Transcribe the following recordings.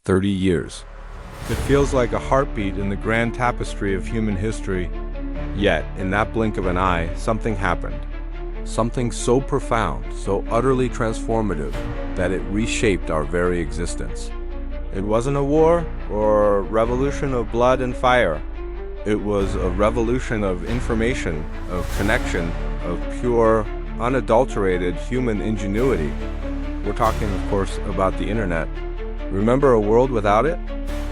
30 years. It feels like a heartbeat in the grand tapestry of human history. Yet, in that blink of an eye, something happened. Something so profound, so utterly transformative, that it reshaped our very existence. It wasn't a war or revolution of blood and fire. It was a revolution of information, of connection, of pure, unadulterated human ingenuity. We're talking, of course, about the internet. Remember a world without it?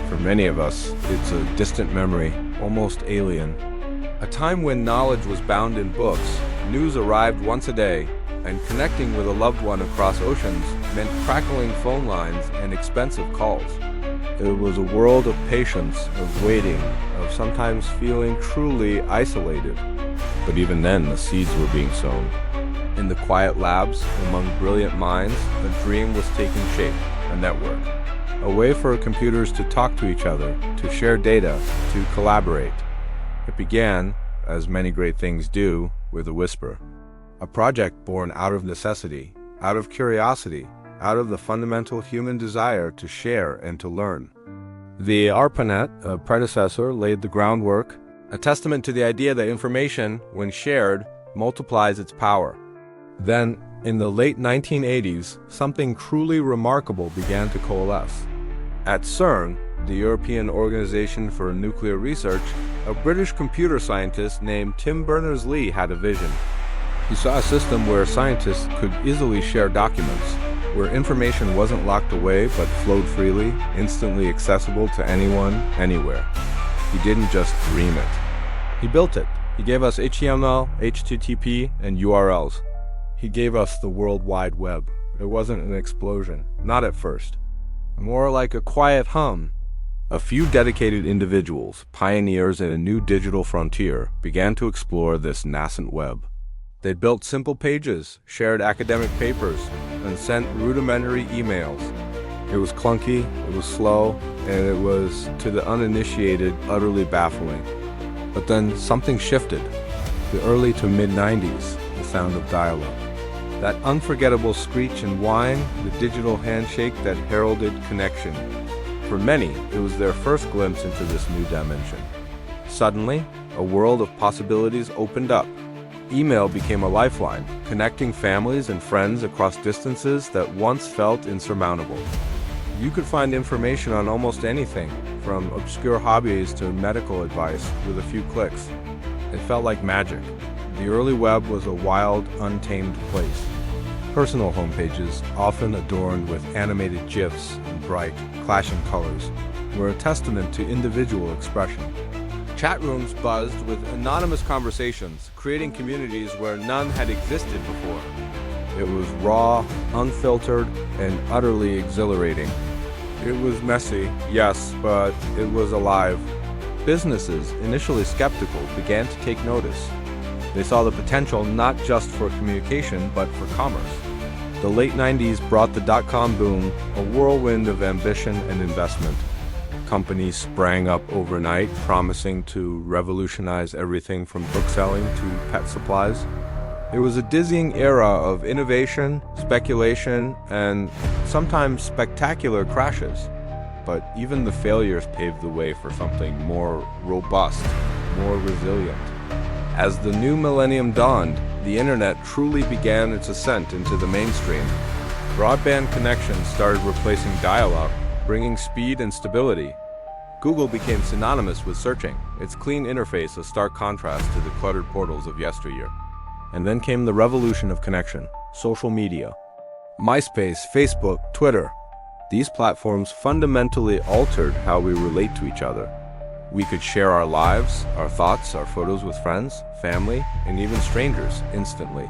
For many of us, it's a distant memory, almost alien. A time when knowledge was bound in books, news arrived once a day, and connecting with a loved one across oceans meant crackling phone lines and expensive calls. It was a world of patience, of waiting, of sometimes feeling truly isolated. But even then, the seeds were being sown. In the quiet labs, among brilliant minds, a dream was taking shape, a network. A way for computers to talk to each other, to share data, to collaborate. It began, as many great things do, with a whisper. A project born out of necessity, out of curiosity, out of the fundamental human desire to share and to learn. The ARPANET, a predecessor, laid the groundwork, a testament to the idea that information, when shared, multiplies its power. Then, in the late 1980s, something truly remarkable began to coalesce. At CERN, the European Organization for Nuclear Research, a British computer scientist named Tim Berners-Lee had a vision. He saw a system where scientists could easily share documents, where information wasn't locked away but flowed freely, instantly accessible to anyone, anywhere. He didn't just dream it. He built it. He gave us HTML, HTTP, and URLs. He gave us the World Wide Web. It wasn't an explosion, not at first. More like a quiet hum. A few dedicated individuals, pioneers in a new digital frontier, began to explore this nascent web. They built simple pages, shared academic papers, and sent rudimentary emails. It was clunky, it was slow, and it was, to the uninitiated, utterly baffling. But then something shifted. The early to mid-90s, the sound of dial-up. That unforgettable screech and whine, the digital handshake that heralded connection. For many, it was their first glimpse into this new dimension. Suddenly, a world of possibilities opened up. Email became a lifeline, connecting families and friends across distances that once felt insurmountable. You could find information on almost anything, from obscure hobbies to medical advice, with a few clicks. It felt like magic. The early web was a wild, untamed place. Personal homepages, often adorned with animated GIFs and bright, clashing colors, were a testament to individual expression. Chat rooms buzzed with anonymous conversations, creating communities where none had existed before. It was raw, unfiltered, and utterly exhilarating. It was messy, yes, but it was alive. Businesses, initially skeptical, began to take notice. They saw the potential not just for communication, but for commerce. The late 90s brought the dot-com boom, a whirlwind of ambition and investment. Companies sprang up overnight, promising to revolutionize everything from bookselling to pet supplies. It was a dizzying era of innovation, speculation, and sometimes spectacular crashes. But even the failures paved the way for something more robust, more resilient. As the new millennium dawned, the internet truly began its ascent into the mainstream. Broadband connections started replacing dial-up, bringing speed and stability. Google became synonymous with searching, its clean interface a stark contrast to the cluttered portals of yesteryear. And then came the revolution of connection, social media. MySpace, Facebook, Twitter. These platforms fundamentally altered how we relate to each other. We could share our lives, our thoughts, our photos with friends, family, and even strangers instantly.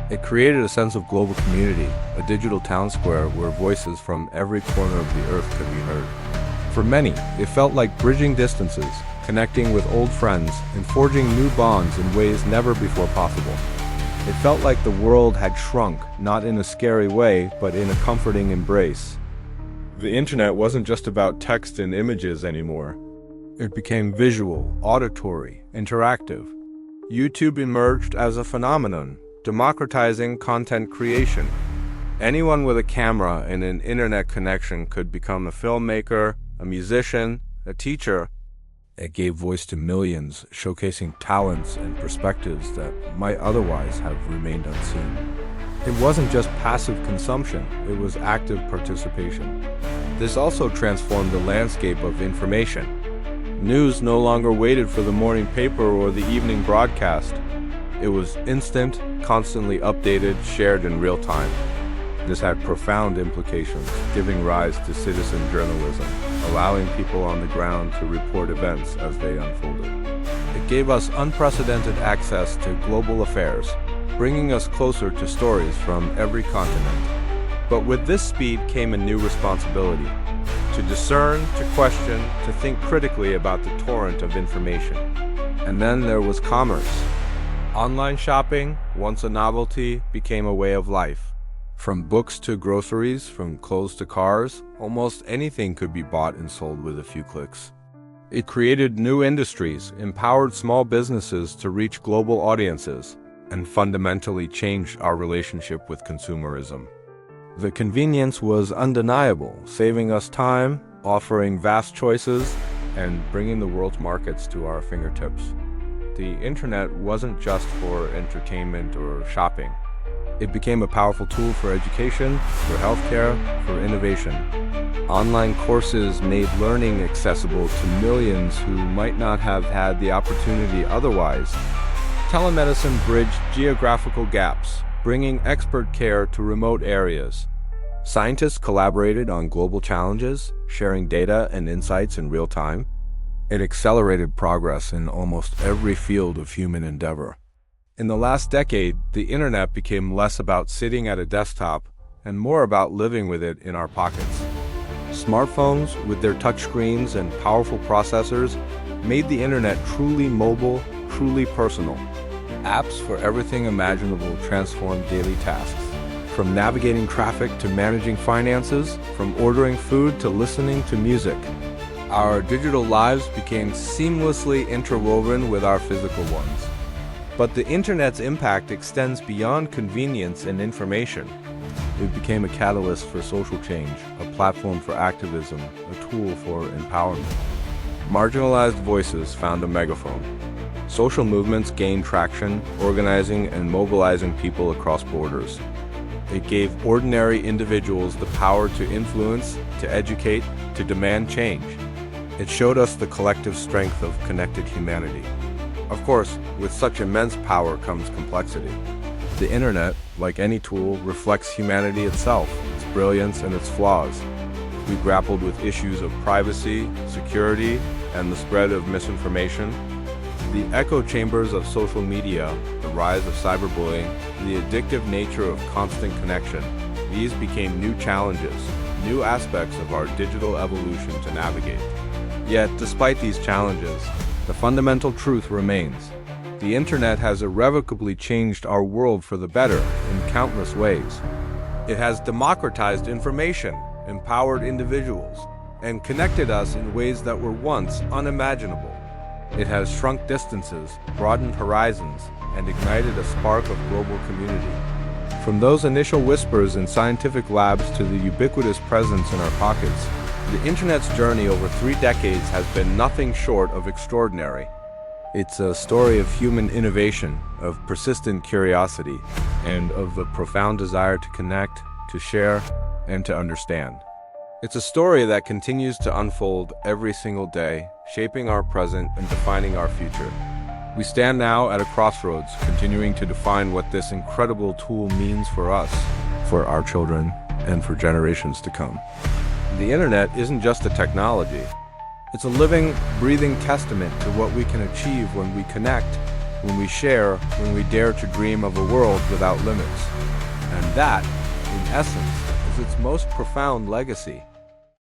It created a sense of global community, a digital town square where voices from every corner of the earth could be heard. For many, it felt like bridging distances, connecting with old friends, and forging new bonds in ways never before possible. It felt like the world had shrunk, not in a scary way, but in a comforting embrace. The internet wasn't just about text and images anymore. It became visual, auditory, interactive. YouTube emerged as a phenomenon, democratizing content creation. Anyone with a camera and an internet connection could become a filmmaker, a musician, a teacher. It gave voice to millions, showcasing talents and perspectives that might otherwise have remained unseen. It wasn't just passive consumption, it was active participation. This also transformed the landscape of information. News no longer waited for the morning paper or the evening broadcast. It was instant, constantly updated, shared in real time. This had profound implications, giving rise to citizen journalism, allowing people on the ground to report events as they unfolded. It gave us unprecedented access to global affairs, bringing us closer to stories from every continent. But with this speed came a new responsibility: to discern, to question, to think critically about the torrent of information. And then there was commerce. Online shopping, once a novelty, became a way of life. From books to groceries, from clothes to cars, almost anything could be bought and sold with a few clicks. It created new industries, empowered small businesses to reach global audiences, and fundamentally changed our relationship with consumerism. The convenience was undeniable, saving us time, offering vast choices, and bringing the world's markets to our fingertips. The internet wasn't just for entertainment or shopping. It became a powerful tool for education, for healthcare, for innovation. Online courses made learning accessible to millions who might not have had the opportunity otherwise. Telemedicine bridged geographical gaps, bringing expert care to remote areas. Scientists collaborated on global challenges, sharing data and insights in real time. It accelerated progress in almost every field of human endeavor. In the last decade, the internet became less about sitting at a desktop and more about living with it in our pockets. Smartphones, with their touchscreens and powerful processors, made the internet truly mobile, truly personal. Apps for everything imaginable transformed daily tasks. From navigating traffic to managing finances, from ordering food to listening to music. Our digital lives became seamlessly interwoven with our physical ones. But the internet's impact extends beyond convenience and information. It became a catalyst for social change, a platform for activism, a tool for empowerment. Marginalized voices found a megaphone. Social movements gained traction, organizing and mobilizing people across borders. It gave ordinary individuals the power to influence, to educate, to demand change. It showed us the collective strength of connected humanity. Of course, with such immense power comes complexity. The internet, like any tool, reflects humanity itself, its brilliance and its flaws. We grappled with issues of privacy, security, and the spread of misinformation. The echo chambers of social media, the rise of cyberbullying, the addictive nature of constant connection, these became new challenges, new aspects of our digital evolution to navigate. Yet, despite these challenges, the fundamental truth remains. The internet has irrevocably changed our world for the better in countless ways. It has democratized information, empowered individuals, and connected us in ways that were once unimaginable. It has shrunk distances, broadened horizons, and ignited a spark of global community. From those initial whispers in scientific labs to the ubiquitous presence in our pockets, the internet's journey over 3 decades has been nothing short of extraordinary. It's a story of human innovation, of persistent curiosity, and of the profound desire to connect, to share, and to understand. It's a story that continues to unfold every single day, shaping our present and defining our future. We stand now at a crossroads, continuing to define what this incredible tool means for us, for our children, and for generations to come. The internet isn't just a technology. It's a living, breathing testament to what we can achieve when we connect, when we share, when we dare to dream of a world without limits. And that, in essence, is its most profound legacy.